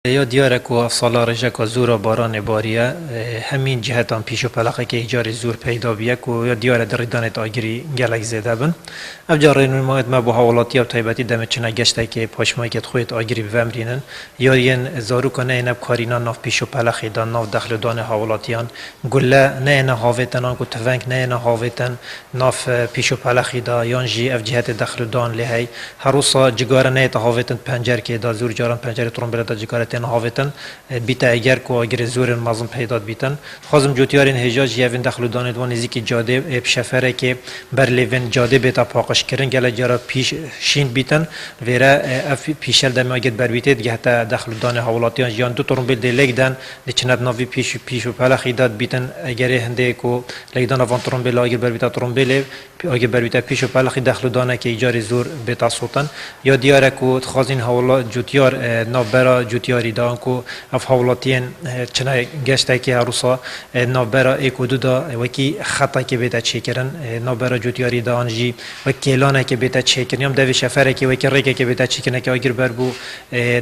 یا دیاره که افسالا رجا که زور باران باریه همین جهتان پیش و پلقه که ایجار زور پیدا بیه که یا دیاره در ریدانت آگری گلک زیده بن افجار رینومایت ما با حوالاتی و طیبتی دمت چنه گشته که پاشمایی که خویت آگری بفمرینن یا ین زارو که نه اینب کارینا ناف پیش و پلقه دان ناف دخل دان حوالاتیان گله نه اینه هاویتن آنکو تفنگ نه اینه هاویتن ناف پیش و پلقه دا یان جی اف جهت دخل دان لحی هروسا جگاره نه تا هاویتن پنجر که دا زور جاران پنجر ترومبیل دا جگاره تن هاویتن بیت اگر کو اگر زور مازم پیدا بیتن خازم جوتیارین هجاج یوین دخل دانید و نزدیک جاده بشفره که بر لیون جاده بیتا پاکش کردن گله جرا پیش شین بیتن ویرا اف پیشل دم اگر بر بیت گهتا دخل دانه حوالاتیان جان دو ترومبیل دی لگدن لچنات ناوی پیش و پلا خیداد بیتن اگر هنده کو لگدن وان ترومبیل اگر بر بیت ترومبیل اگر بر بیت پیش و پلا خید دخل دانه که ایجار زور بیتا سوتن یا دیاره کو خازین حوالات جوتیار نابرا جوتیاری دان کو اف حوالاتین چنای گشته که هروسا نابرا اکودو دا وکی خطا که بیتا چیکرن نابرا جوتیاری دان جی و کلانه که بیتا چیکرن یم دوی شفره که وکی ریگه که بیتا چیکرن که اگر بر بو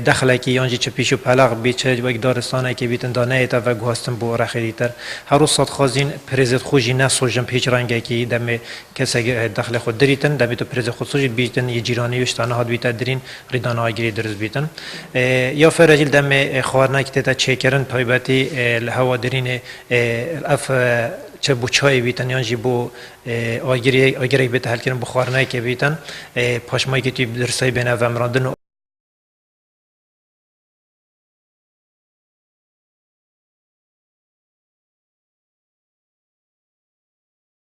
دخله که یانجی چه پیش و پلاغ بیچه وک دارستانه که بیتن دانه ایتا و گوهستن بو رخیریتر هروسات خازین پریزت خوشی نسوجم پیچ رنگه که دم کسی دخل خود دریتن دم تو پریز خود سوجی بیتن یه جیرانی وشتانه هاد بیتا درین ریدان آگری درز بیتن یا فرجل دم خوارنه که تا چیکرن پایبتی الهوا درین اف چه بوچای بیتن یا جی بو آگری بیت حل کردن بخوارنه که بیتن پاشمایی که توی درسای بین و امراندن